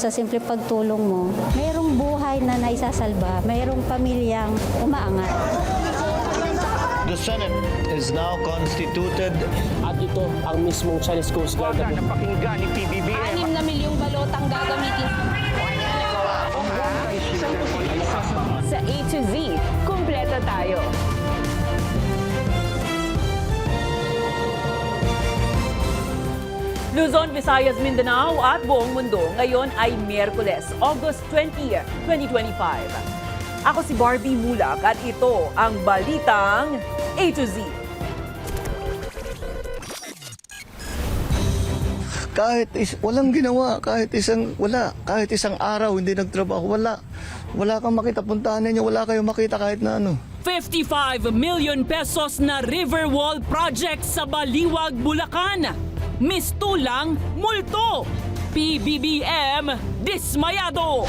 Sa simple pagtulong mo, mayroong buhay na naisasalba, mayroong pamilyang umaangat. The Senate is now constituted. At ito ang mismong Chinese Coast Guard na Napakinggan ni PBBM. 6 na milyong balotang gagamitin sa A to Z. Kumpleto tayo. Luzon, Visayas, Mindanao at buong mundo. Ngayon ay Miyerkules, August 20, 2025. Ako si Barbie Mulak at ito ang Balitang A to Z. Walang ginawa, kahit isang araw hindi nagtrabaho, wala kang makita, puntahan ninyo, wala kayong makita kahit na ano. 55 million pesos na river wall project sa Baliwag, Bulacan. Mistulang multo. PBBM dismayado.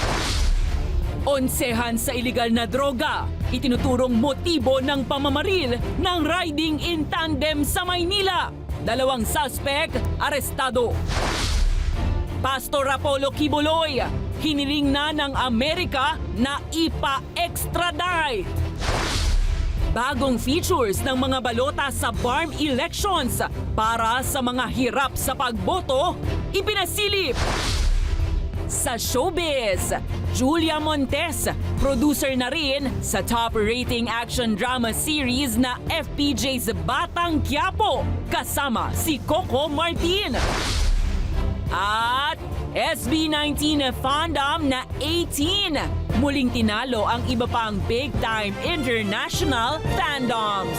Onsehan sa iligal na droga. Itinuturong motibo ng pamamaril ng riding in tandem sa Maynila. 2 suspect arestado. Pastor Apollo Kibuloy, hiniling na ng Amerika na ipa-extradite. Bagong features ng mga balota sa BARM elections para sa mga hirap sa pagboto, ipinasilip. Sa showbiz, Julia Montes, producer na rin sa top-rating action drama series na FPJ's Batang Quiapo, kasama si Coco Martin. At SB19 fandom na 18. Muling tinalo ang iba pang big-time international fandoms.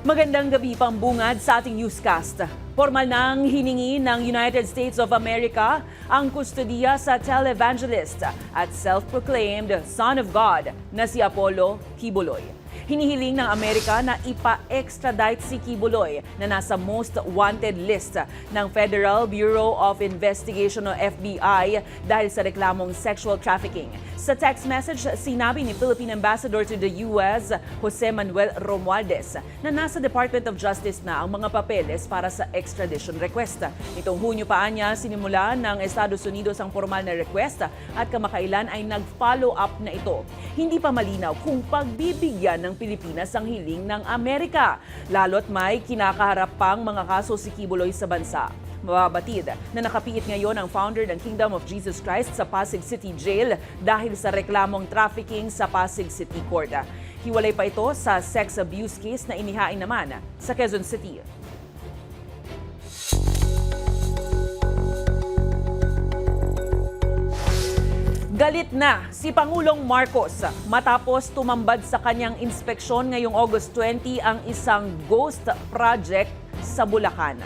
Magandang gabi pambungad sa ating newscast. Formal nang hiningi ng United States of America ang kustodiya sa televangelist at self-proclaimed Son of God na si Apollo Kibuloy. Hinihiling ng Amerika na ipa-extradite si Kibuloy na nasa most wanted list ng Federal Bureau of Investigation o FBI dahil sa reklamong sexual trafficking. Sa text message, sinabi ni Philippine Ambassador to the US, Jose Manuel Romualdez, na nasa Department of Justice na ang mga papeles para sa extradition request. Itong Hunyo pa niya, sinimula ng Estados Unidos ang formal na request at kamakailan ay nag-follow up na ito. Hindi pa malinaw kung pagbibigyan ng Pilipinas ang hiling ng Amerika, lalo't may kinakaharap pang mga kaso si Kibuloy sa bansa. Mababatid na nakapiit ngayon ang founder ng Kingdom of Jesus Christ sa Pasig City Jail dahil sa reklamong trafficking sa Pasig City Court. Hiwalay pa ito sa sex abuse case na inihain naman sa Quezon City. Galit na si Pangulong Marcos matapos tumambad sa kanyang inspeksyon ngayong August 20 ang isang ghost project sa Bulacan.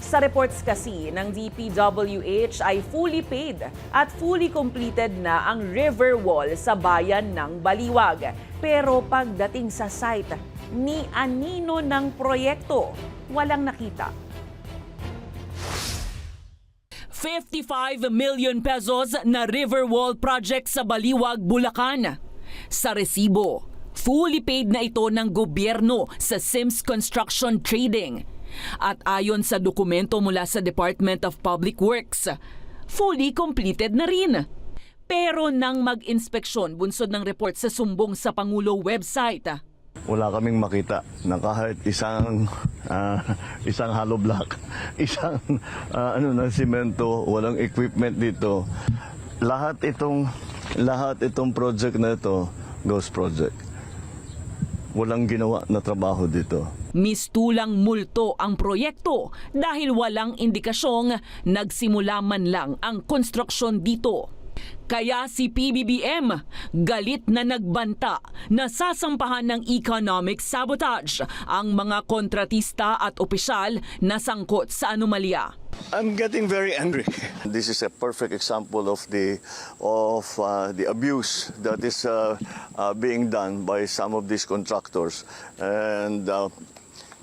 Sa reports kasi ng DPWH ay fully paid at fully completed na ang river wall sa bayan ng Baliwag. Pero pagdating sa site, ni anino ng proyekto, walang nakita. 55 million pesos na river wall project sa Baliwag, Bulacan. Sa resibo, fully paid na ito ng gobyerno sa Sims Construction Trading. At ayon sa dokumento mula sa Department of Public Works, fully completed na rin. Pero nang mag-inspeksyon, bunsod ng report sa sumbong sa Pangulo website, Wala kaming makita na kahit isang hollow block, isang na simento, walang equipment dito. Lahat itong project na ito, ghost project. Walang ginawa na trabaho dito. mistulang multo ang proyekto dahil walang indikasyong nagsimula man lang ang konstruksyon dito. Kaya si PBBM galit na nagbanta na sasampahan ng economic sabotage ang mga kontratista at opisyal na sangkot sa anomalya. I'm getting very angry. This is a perfect example of the abuse that is being done by some of these contractors, and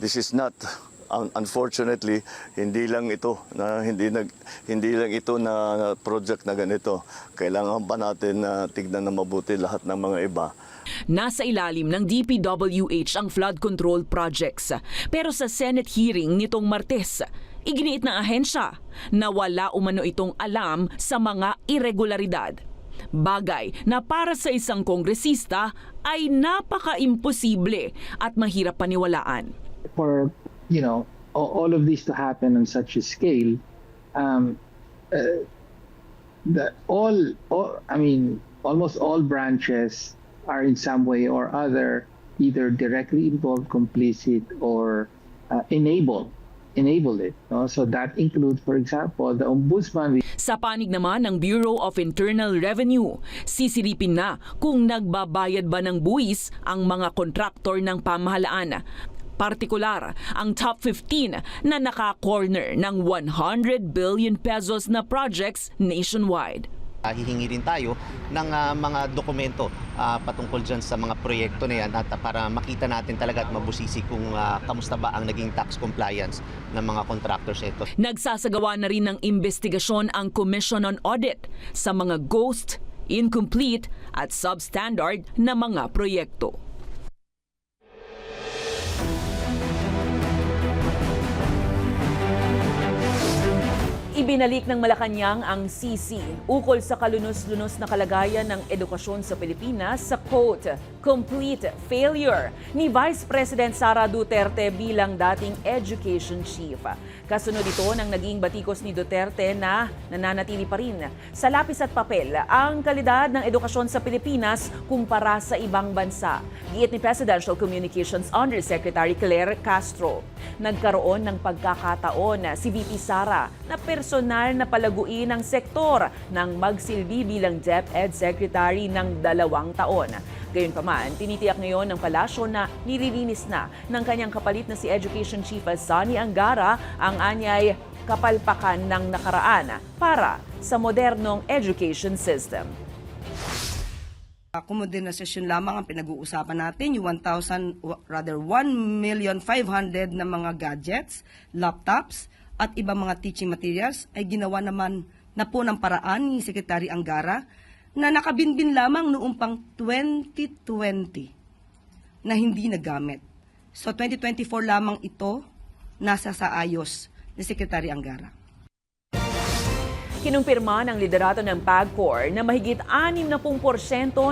this is not. Unfortunately, hindi lang ito na project na ganito. Kailangan pa natin na tignan na mabuti lahat ng mga iba. Nasa ilalim ng DPWH ang flood control projects. Pero sa Senate hearing nitong Martes, iginiit ng ahensya na wala umano itong alam sa mga irregularidad. Bagay na para sa isang kongresista ay napaka-imposible at mahirap paniwalaan. For all of this to happen on such a scale, almost all branches are in some way or other either directly involved, complicit, or enabled it. No? So that includes, for example, the Ombudsman. Sa panig naman ng Bureau of Internal Revenue, sisilipin na kung nagbabayad ba ng buwis ang mga kontraktor ng pamahalaan. Partikular, ang top 15 na naka-corner ng 100 billion pesos na projects nationwide. Hihingi rin tayo ng mga dokumento patungkol dyan sa mga proyekto na yan at para makita natin talaga at mabusisi kung kamusta ba ang naging tax compliance ng mga contractors ito. Nagsasagawa na rin ng investigasyon ang Commission on Audit sa mga ghost, incomplete at substandard na mga proyekto. Ibinalik ng Malacanang ang CC ukol sa kalunos-lunos na kalagayan ng edukasyon sa Pilipinas sa quote, complete failure ni Vice President Sara Duterte bilang dating Education Chief. Kasunod ito ng naging batikos ni Duterte na nananatili pa rin sa lapis at papel ang kalidad ng edukasyon sa Pilipinas kumpara sa ibang bansa. Giit ni Presidential Communications Undersecretary Claire Castro. Nagkaroon ng pagkakataon si VP Sara na personal na palaguin ang sektor nang magsilbi bilang DepEd Secretary ng 2 taon. Gayunpaman, tinitiyak ngayon ng palasyo na nililinis na ng kanyang kapalit na si Education Chief Sunny Angara ang anyay kapalpakan ng nakaraan para sa modernong education system. Modernisasyon lamang ang pinag-uusapan natin, yung 1,500,000 na mga gadgets, laptops, at ibang mga teaching materials ay ginawa naman na po ng paraan ni Secretary Angara na nakabinbin lamang noong pang 2020 na hindi nagamit. So 2024 lamang ito nasa sa ayos ni Secretary Angara. Kinumpirma ng liderato ng PAGCOR na mahigit 60%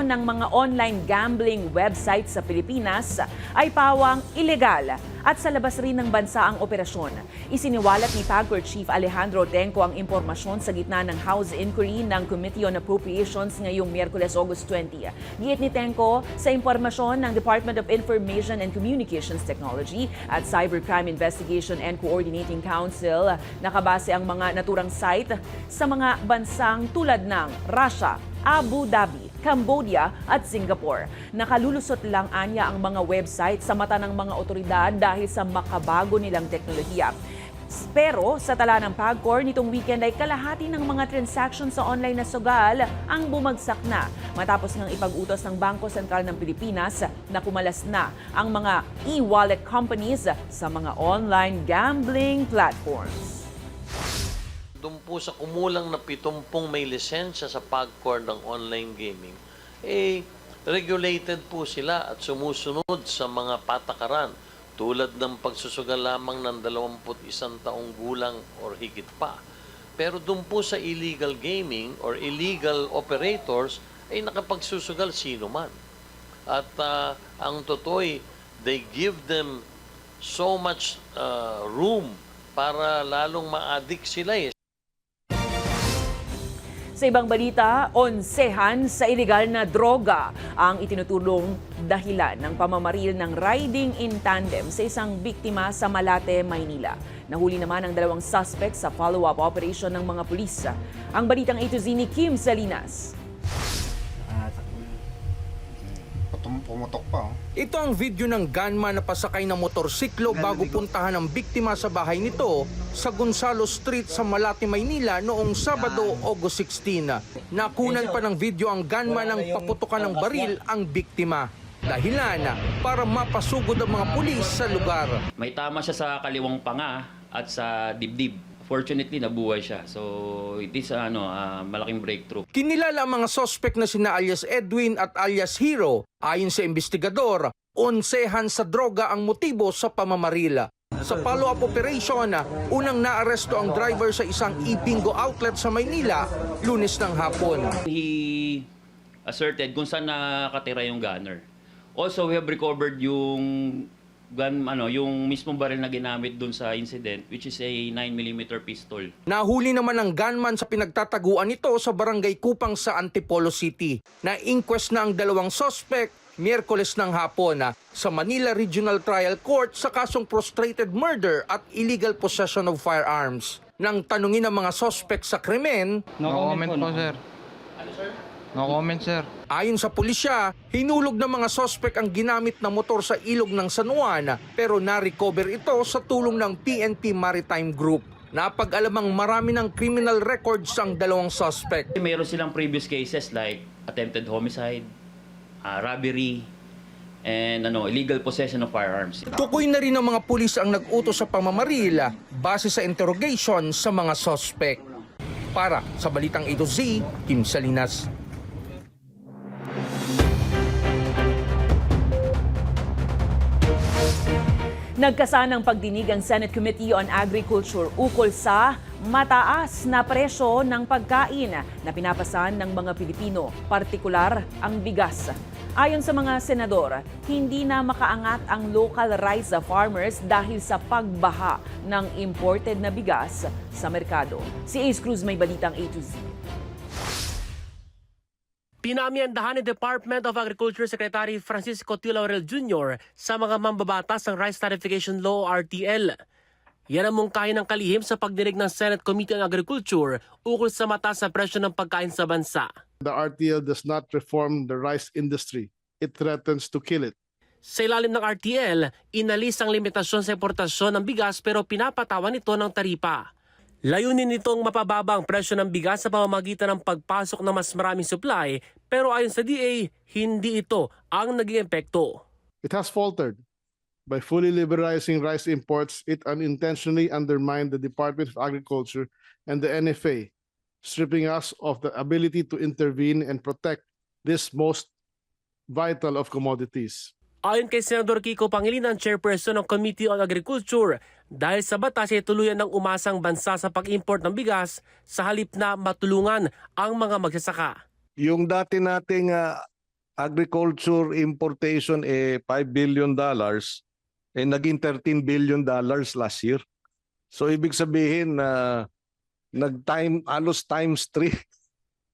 ng mga online gambling websites sa Pilipinas ay pawang ilegal at sa labas rin ng bansa ang operasyon. Isiniwalat ni PAGCOR Chief Alejandro Tenco ang impormasyon sa gitna ng House Inquiry ng Committee on Appropriations ngayong Miyerkules, August 20. Giit ni Tenco, sa impormasyon ng Department of Information and Communications Technology at Cybercrime Investigation and Coordinating Council, nakabase ang mga naturang site sa mga bansang tulad ng Russia, Abu Dhabi, Cambodia at Singapore. Nakalulusot lang anya ang mga website sa mata ng mga otoridad dahil sa makabago nilang teknolohiya. Pero sa tala ng PAGCOR, nitong weekend ay kalahati ng mga transactions sa online na sugal ang bumagsak na matapos ng ipag-utos ng Bangko Sentral ng Pilipinas na kumalas na ang mga e-wallet companies sa mga online gambling platforms. Doon po sa kumulang na 70 may lisensya sa PAGCOR ng online gaming, regulated po sila at sumusunod sa mga patakaran tulad ng pagsusugal lamang ng 21 taong gulang or higit pa. Pero doon po sa illegal gaming or illegal operators ay nakapagsusugal sino man. At ang totoo, they give them so much room para lalong ma-addict sila . Sa ibang balita, onsehan sa ilegal na droga ang itinutulong dahilan ng pamamaril ng riding in tandem sa isang biktima sa Malate, Maynila. Nahuli naman ang 2 suspect sa follow-up operation ng mga pulis. Ang balitang A to Z ni Kim Salinas. Pumutok pa. Ito ang video ng gunman na pasakay ng motorsiklo bago puntahan ang biktima sa bahay nito sa Gonzalo Street sa Malate, Maynila noong Sabado, August 16. Nakunan pa ng video ang gunman ng paputukan ng baril ang biktima. Dahilan para mapasugod ang mga pulis sa lugar. May tama siya sa kaliwang panga at sa dibdib. Fortunately, nabuhay siya. So, it is malaking breakthrough. Kinilala ang mga suspect na sina alias Edwin at alias Hero. Ayon sa investigador, onsehan sa droga ang motibo sa pamamaril. Sa follow-up operation, unang naaresto ang driver sa isang e-bingo outlet sa Maynila, Lunes ng hapon. He asserted kung saan nakatira yung gunner. Also, we have recovered yung gun, yung mismong baril na ginamit dun sa incident, which is a 9mm pistol. Nahuli naman ang gunman sa pinagtataguan nito sa barangay Kupang sa Antipolo City. Na-inquest na ang dalawang suspect Miyerkules ng hapon sa Manila Regional Trial Court sa kasong prostrated murder at illegal possession of firearms. Nang tanungin ang mga suspect sa krimen, No comment po, sir. No comment, sir. ayon sa pulisya, hinulog ng mga suspect ang ginamit na motor sa ilog ng San Juan pero na-recover ito sa tulong ng PNP Maritime Group. Napag-alamang marami ng criminal records ang dalawang suspect. Meron silang previous cases like attempted homicide, robbery, and illegal possession of firearms. Tukoy na rin ng mga pulis ang nag-utos sa pamamaril base sa interrogation sa mga suspect. Para sa Balitang A to Z, Kim Salinas. Nagkasanang pagdinig ang Senate Committee on Agriculture ukol sa mataas na presyo ng pagkain na pinapasan ng mga Pilipino, partikular ang bigas. Ayon sa mga senador, hindi na makaangat ang local rice farmers dahil sa pagbaha ng imported na bigas sa merkado. Si Ace Cruz may balitang A to Z. Pinamiandahan ni Department of Agriculture Secretary Francisco T. Laurel Jr. sa mga mambabatas ng Rice Tarification Law o RTL. Yan ang mungkahi ng kalihim sa pagdinig ng Senate Committee on Agriculture ukol sa mataas na presyo ng pagkain sa bansa. The RTL does not reform the rice industry. It threatens to kill it. Sa ilalim ng RTL, inalis ang limitasyon sa importasyon ng bigas pero pinapatawan ito ng taripa. Layunin nitong mapababa ang presyo ng bigas sa pamamagitan ng pagpasok ng mas maraming supply pero ayon sa DA, hindi ito ang naging epekto. It has faltered. By fully liberalizing rice imports, it unintentionally undermined the Department of Agriculture and the NFA, stripping us of the ability to intervene and protect this most vital of commodities. Ayon kay Senador Kiko Pangilinan, chairperson ng Committee on Agriculture, dahil sa batas ay tuluyan ng umasang bansa sa pag-import ng bigas sa halip na matulungan ang mga magsasaka. Yung dati nating agriculture importation $5 billion, naging $13 billion last year. So ibig sabihin na halos times 3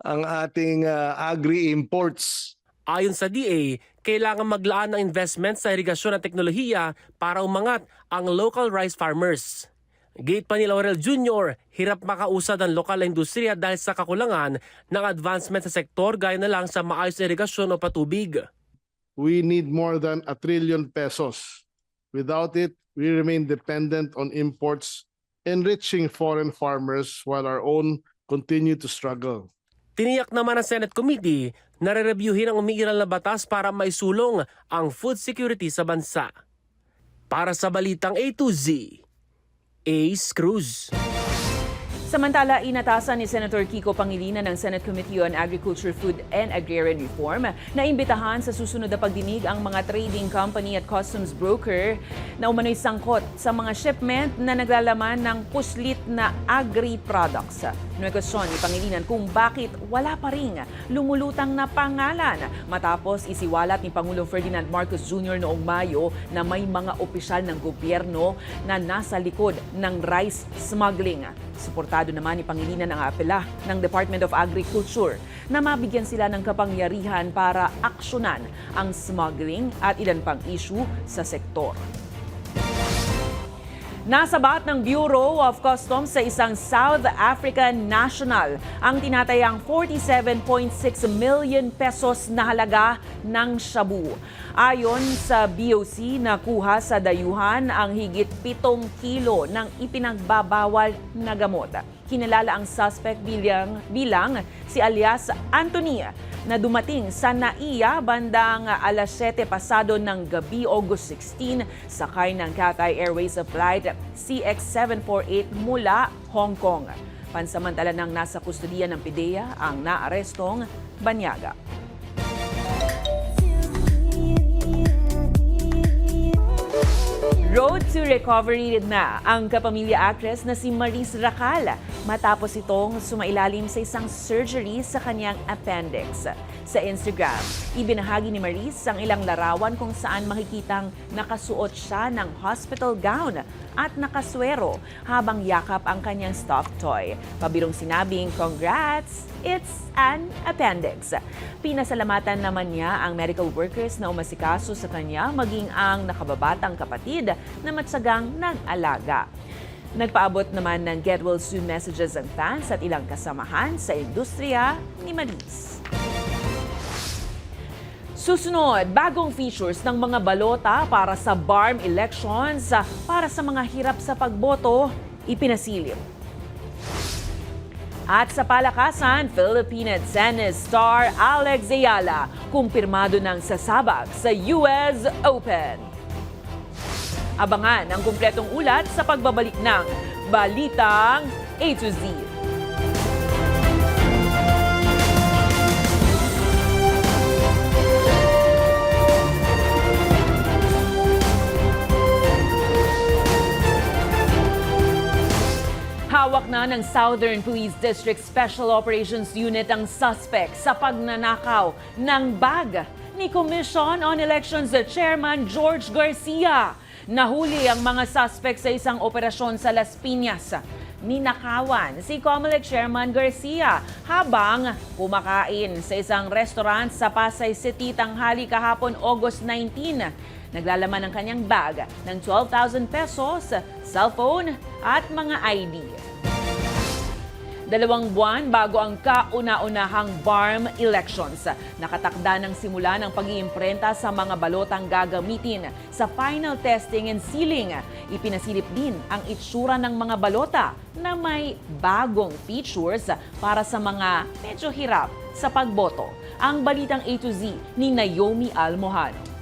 ang ating agri-imports. Ayon sa DA, kailangan maglaan ng investment sa irigasyon at teknolohiya para umangat ang local rice farmers. Gate pa ni Laurel Jr., hirap makausad ang lokal na industriya dahil sa kakulangan ng advancement sa sektor gaya na lang sa maayos na irigasyon o patubig. We need more than ₱1 trillion. Without it, we remain dependent on imports, enriching foreign farmers while our own continue to struggle. Tiniyak naman ng Senate Committee na re-reviewin ang umiiral na batas para maisulong ang food security sa bansa. Para sa Balitang A to Z, Ace Cruz. Samantala, inatasan ni Senator Kiko Pangilinan ng Senate Committee on Agriculture, Food and Agrarian Reform na imbitahan sa susunod na pagdinig ang mga trading company at customs broker na umano'y sangkot sa mga shipment na naglalaman ng puslit na agri-products. Nuekosyon ni Pangilinan kung bakit wala pa ring lumulutang na pangalan matapos isiwalat ni Pangulong Ferdinand Marcos Jr. noong Mayo na may mga opisyal ng gobyerno na nasa likod ng rice smuggling. Suportado naman ni Pangilinan ang apela ng Department of Agriculture na mabigyan sila ng kapangyarihan para aksyonan ang smuggling at ilan pang issue sa sektor. Nasabat ng Bureau of Customs sa isang South African national ang tinatayang 47.6 million pesos na halaga ng shabu. Ayon sa BOC, nakuha sa dayuhan ang higit 7 kilo ng ipinagbabawal na gamot. Kinalala ang suspect bilang si alias Anthony na dumating sa NAIA bandang alas 7 pasado ng gabi, August 16, sakay ng Cathay Airways flight CX748 mula Hong Kong. Pansamantala nang nasa kustudiya ng PIDEA ang naarestong Banyaga. Road to recovery na ang kapamilya actress na si Maris Racal matapos itong sumailalim sa isang surgery sa kanyang appendix. Sa Instagram, ibinahagi ni Maris ang ilang larawan kung saan makikitang nakasuot siya ng hospital gown at nakaswero habang yakap ang kanyang stuffed toy. Pabirong sinabing, "Congrats! It's an appendix." Pinasalamatan naman niya ang medical workers na umasikaso sa kanya maging ang nakababatang kapatid na matsagang nag-alaga. Nagpaabot naman ng get well soon messages ang fans at ilang kasamahan sa industriya ni Maris. Susunod, bagong features ng mga balota para sa BARM elections para sa mga hirap sa pagboto, ipinasilip. At sa palakasan, Filipina tennis star Alex Ayala, kumpirmado ng sasabak sa US Open. Abangan ang kumpletong ulat sa pagbabalik ng Balitang A to Z. Hawak na ng Southern Police District Special Operations Unit ang suspect sa pagnanakaw ng bag ni Commission on Elections Chairman George Garcia. Nahuli ang mga suspect sa isang operasyon sa Las Piñas. Ninakawan si COMELEC Chairman Garcia habang kumakain sa isang restaurant sa Pasay City tanghali kahapon August 19. Naglalaman ng kanyang bag ng 12,000 pesos, cellphone at mga ID. 2 buwan bago ang kauna-unahang BARM elections. Nakatakda ng simula ng pag-iimprenta sa mga balotang gagamitin sa final testing and sealing. Ipinasilip din ang itsura ng mga balota na may bagong features para sa mga medyo hirap sa pagboto. Ang Balitang A to Z ni Naomi Almojano.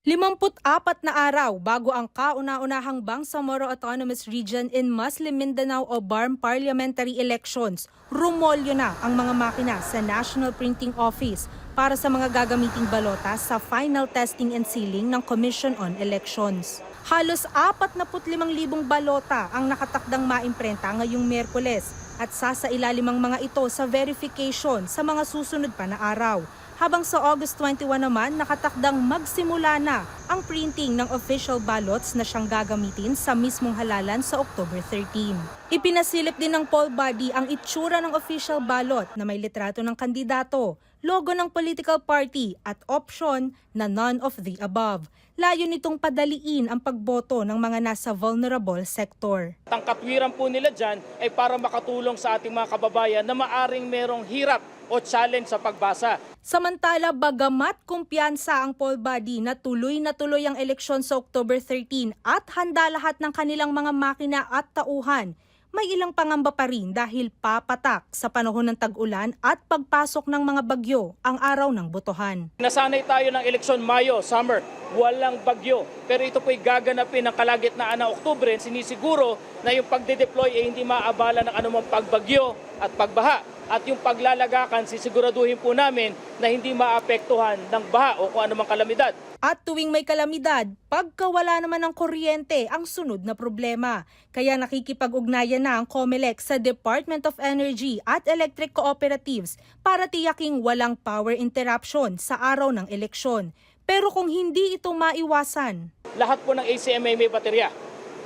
54 na araw bago ang kauna-unahang Bangsamoro Autonomous Region in Muslim Mindanao o BARM parliamentary elections, rumolyo na ang mga makina sa National Printing Office para sa mga gagamiting balota sa final testing and sealing ng Commission on Elections. Halos 45,000 balota ang nakatakdang maimprenta ngayong Miyerkules at sasailalim ang mga ito sa verification sa mga susunod pa na araw. Habang sa August 21 naman, nakatakdang magsimula na ang printing ng official ballots na siyang gagamitin sa mismong halalan sa October 13. Ipinasilip din ng poll body ang itsura ng official ballot na may litrato ng kandidato, logo ng political party at option na none of the above. Layo nitong padaliin ang pagboto ng mga nasa vulnerable sector. Ang katwiran po nila dyan ay para makatulong sa ating mga kababayan na maaring merong hirap o challenge sa pagbasa. Samantala, bagamat kumpiyansa ang poll body na tuloy ang eleksyon sa October 13 at handa lahat ng kanilang mga makina at tauhan, may ilang pangamba pa rin dahil papatak sa panahon ng tag-ulan at pagpasok ng mga bagyo ang araw ng botohan. Nasanay tayo ng eleksyon Mayo, summer, walang bagyo. Pero ito po'y gaganapin ng kalagitnaan ng Oktubre. Sinisiguro na yung pagde-deploy ay hindi maabala ng anumang pagbagyo at pagbaha. At yung paglalagakan, sisiguraduhin po namin na hindi maapektuhan ng baha o kung anumang kalamidad. At tuwing may kalamidad, pagkawala naman ng kuryente ang sunod na problema. Kaya nakikipag-ugnayan na ang COMELEC sa Department of Energy at Electric Cooperatives para tiyaking walang power interruption sa araw ng eleksyon. Pero kung hindi ito maiwasan, lahat po ng ACMA may baterya.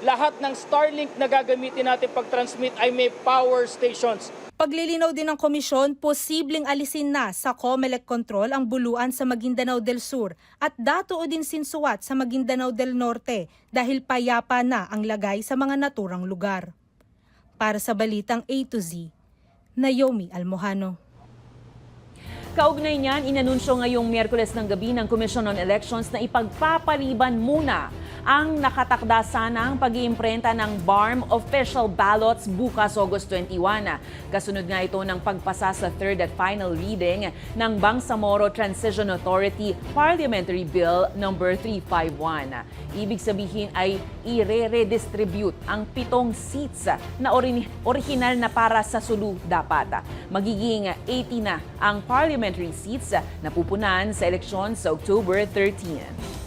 Lahat ng Starlink na gagamitin natin pag-transmit ay may power stations. Paglilinaw din ng komisyon, posibleng alisin na sa COMELEC control ang Buluan sa Maguindanao del Sur at Datoo din Sinsuat sa Maguindanao del Norte dahil payapa na ang lagay sa mga naturang lugar. Para sa Balitang A to Z, Naomi Almojano. Kaugnay niyan, inanunsyo ngayong Miyerkules ng gabi ng Commission on Elections na ipagpapaliban muna ang nakatakda sanang pag-iimprenta ng BARM official ballots bukas August 21. Kasunod nga ito ng pagpasa sa third at final reading ng Bangsamoro Transition Authority Parliamentary Bill No. 351. Ibig sabihin ay i-redistribute ang 7 seats na original na para sa Sulu dapat. Magiging 80 na ang parliamentary seats na pupunan sa eleksyon sa October 13.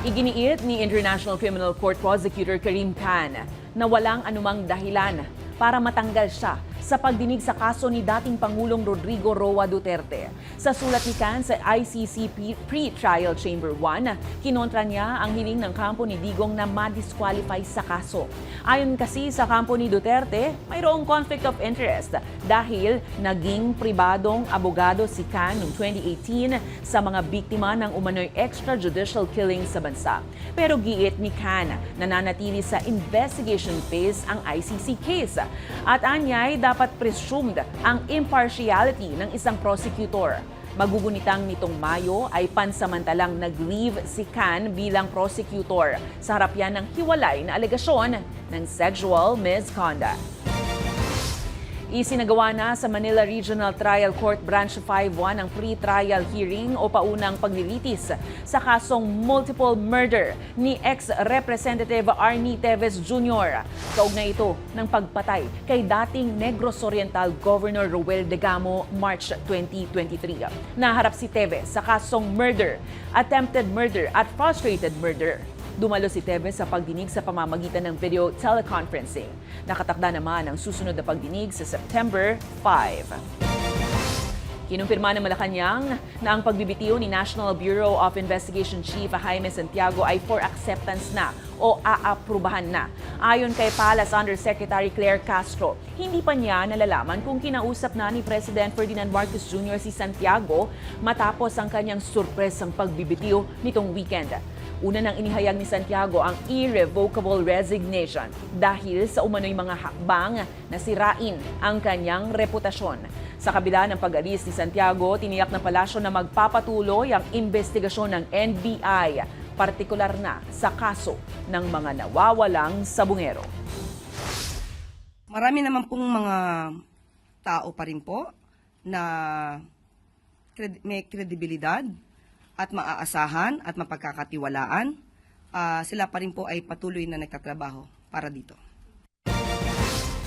Iginiit ni International Criminal Court Prosecutor Karim Khan na walang anumang dahilan para matanggal siya sa pagdinig sa kaso ni dating Pangulong Rodrigo Roa Duterte. Sa sulat ni Khan sa ICC Pre-Trial Chamber 1, kinontra niya ang hiling ng kampo ni Digong na ma-disqualify sa kaso. Ayon kasi sa kampo ni Duterte, mayroong conflict of interest dahil naging pribadong abogado si Khan noong 2018 sa mga biktima ng umano'y extrajudicial killing sa bansa. Pero giit ni Khan, nananatili sa investigation phase ang ICC case at anyay dapat presumed ang impartiality ng isang prosecutor. Magugunitang nitong Mayo ay pansamantalang nag-leave si Khan bilang prosecutor sa harap yan ng hiwalay na alegasyon ng sexual misconduct. Isinagawa na sa Manila Regional Trial Court Branch 5-1 ang pre-trial hearing o paunang paglilitis sa kasong multiple murder ni ex-Representative Arnie Teves Jr. Kaugnay ito ng pagpatay kay dating Negros Oriental Governor Roel Degamo March 2023. Naharap si Teves sa kasong murder, attempted murder at frustrated murder. Dumalo si Teves sa pagdinig sa pamamagitan ng video teleconferencing. Nakatakda naman ang susunod na pagdinig sa September 5. Kinumpirma ng Malacanang na ang pagbibitiw ni National Bureau of Investigation Chief Jaime Santiago ay for acceptance na o aaprubahan na. Ayon kay Palace Undersecretary Claire Castro, hindi pa niya nalalaman kung kinausap na ni President Ferdinand Marcos Jr. si Santiago matapos ang kanyang surpresang pagbibitiw nitong weekend. Una nang inihayag ni Santiago ang irrevocable resignation dahil sa umano'y mga hakbang na sirain ang kanyang reputasyon. Sa kabila ng pag-alis ni Santiago, tiniyak ng palasyo na magpapatuloy ang investigasyon ng NBI, partikular na sa kaso ng mga nawawalang sabungero. Marami naman pong mga tao pa rin po na may kredibilidad at maaasahan at mapagkakatiwalaan. Sila pa rin po ay patuloy na nagtatrabaho para dito.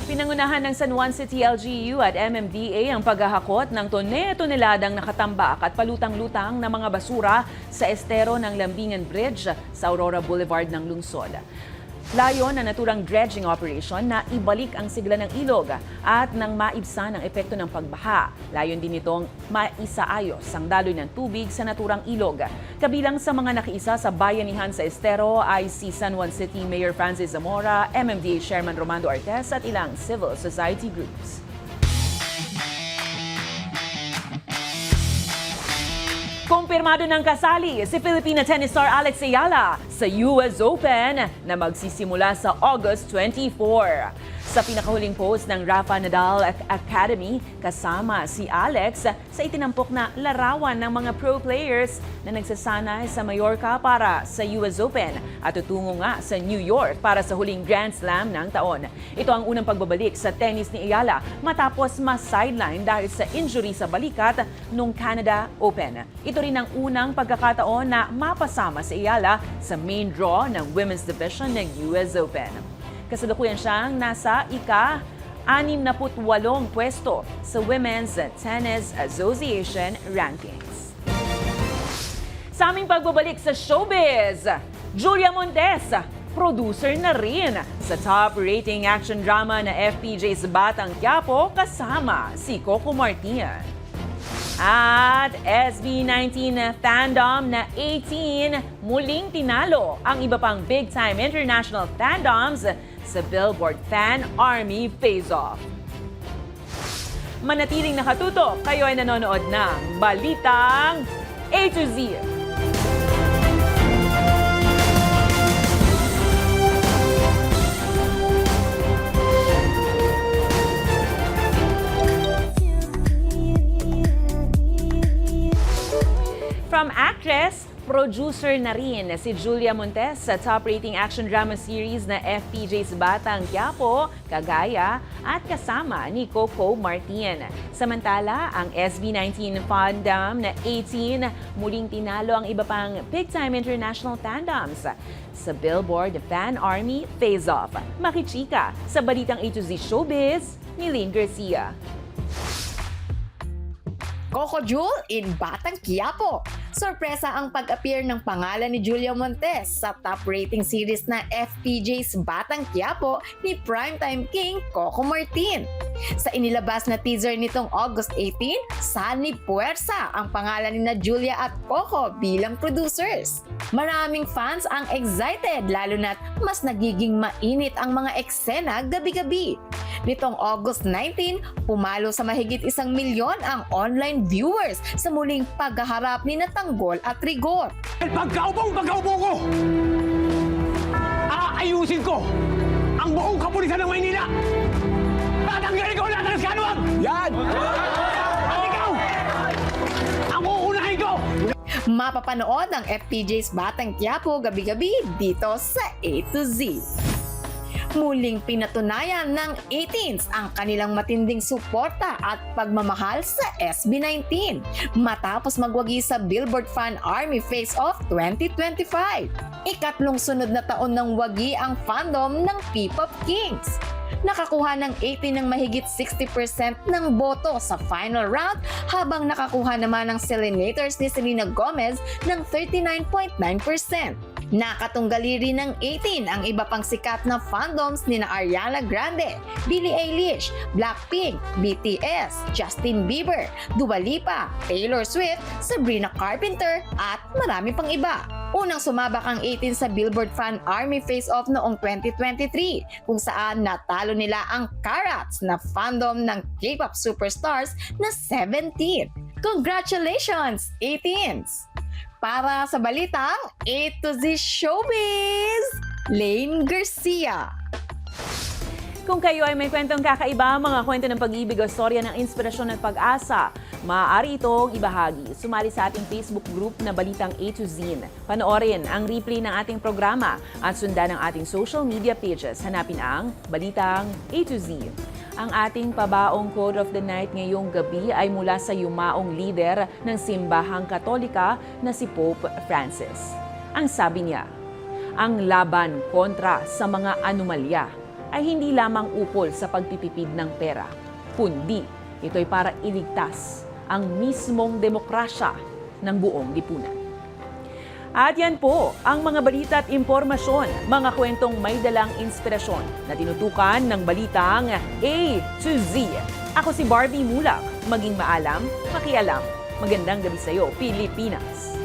Pinangunahan ng San Juan City LGU at MMDA ang paghahakot ng toneladang nakatambak at palutang-lutang na mga basura sa estero ng Lambingan Bridge sa Aurora Boulevard ng lungsod. Layon na naturang dredging operation na ibalik ang sigla ng ilog at nang maibsan ang epekto ng pagbaha. Layon din itong maisaayos ang daloy ng tubig sa naturang ilog. Kabilang sa mga nakiisa sa bayanihan sa estero ay si San Juan City Mayor Francis Zamora, MMDA Chairman Romando Artes at ilang civil society groups. Kumpirmado ng kasali si Filipina tennis star Alex Ayala sa US Open na magsisimula sa August 24. Sa pinakahuling post ng Rafa Nadal Academy, kasama si Alex sa itinampok na larawan ng mga pro players na nagsasanay sa Mallorca para sa US Open at tutungo nga sa New York para sa huling Grand Slam ng taon. Ito ang unang pagbabalik sa tennis ni Ayala matapos ma-sideline dahil sa injury sa balikat nung Canada Open. Ito rin ang unang pagkakataon na mapasama si Ayala sa main draw ng Women's Division ng US Open. Kasalukuyan siyang nasa ika-68 pwesto sa Women's Tennis Association rankings. Sa aming pagbabalik sa showbiz, Julia Montes, producer na rin sa top-rating action drama na FPJ's Batang Quiapo kasama si Coco Martin. At SB19 fandom na 18 muling tinalo ang iba pang big-time international fandoms sa Billboard Fan Army Face-Off. Manatiling nakatutok, kayo ay nanonood ng Balitang A to Z. From actress, producer na rin si Julia Montes sa top-rating action drama series na FPJ's Batang Quiapo, Kagaya at kasama ni Coco Martin. Samantala, ang SB19 fandom na 18 muling tinalo ang iba pang big-time international fandoms sa Billboard Fan Army Face-Off. Makichika sa Balitang A to Z Showbiz ni Lynn Garcia. Coco Jewel in Batang Quiapo. Sorpresa ang pag-appear ng pangalan ni Julia Montes sa top rating series na FPJ's Batang Quiapo ni primetime king Coco Martin. Sa inilabas na teaser nitong August 18, Sunny Puwersa ang pangalan ni Julia at Coco bilang producers. Maraming fans ang excited lalo na't mas nagiging mainit ang mga eksena gabi-gabi. Nitong August 19, pumalo sa mahigit 1 milyon ang online viewers sa muling paghaharap ni Tanggol at Rigor. Pagkaupo ko, aayusin ko ang buong kapulisan ng Maynila. Tatanggalin ko lahat ng skanwag! Yan! At ikaw, ang uunahin ko! Mapapanood ang FPJ's Batang Quiapo gabi-gabi dito sa A to Z. Muling pinatunayan ng 18s ang kanilang matinding suporta at pagmamahal sa SB19 matapos magwagi sa Billboard Fan Army Face Off 2025. Ikatlong sunod na taon ng wagi ang fandom ng P-Pop Kings. Nakakuha ng 18 ng mahigit 60% ng boto sa final round habang nakakuha naman ng Selenators ni Selena Gomez ng 39.9%. Nakatunggali rin ng 18 ang iba pang sikat na fandoms ni na Ariana Grande, Billie Eilish, Blackpink, BTS, Justin Bieber, Dua Lipa, Taylor Swift, Sabrina Carpenter at marami pang iba. Unang sumabak ang 18 sa Billboard Fan Army Face Off noong 2023 kung saan natalo nila ang Carats na fandom ng K-pop superstars na 17. Congratulations, 18s! Para sa balitang A to Z Showbiz, Lane Garcia. Kung kayo ay may kwentong kakaiba, mga kwento ng pag-ibig o storya ng inspirasyon at pag-asa, maaari itong ibahagi. Sumali sa ating Facebook group na Balitang A to Z. Panoorin ang replay ng ating programa at sundan ang ating social media pages. Hanapin ang Balitang A to Z. Ang ating pabaong quote of the night ngayong gabi ay mula sa yumaong lider ng simbahang Katolika na si Pope Francis. Ang sabi niya, ang laban kontra sa mga anomalya ay hindi lamang ukol sa pagtitipid ng pera, kundi ito'y para iligtas ang mismong demokrasya ng buong lipunan. At yan po ang mga balita at impormasyon, mga kwentong may dalang inspirasyon na tinutukan ng Balitang A to Z. Ako si Barbie Mulak. Maging maalam, makialam. Magandang gabi sa iyo, Pilipinas.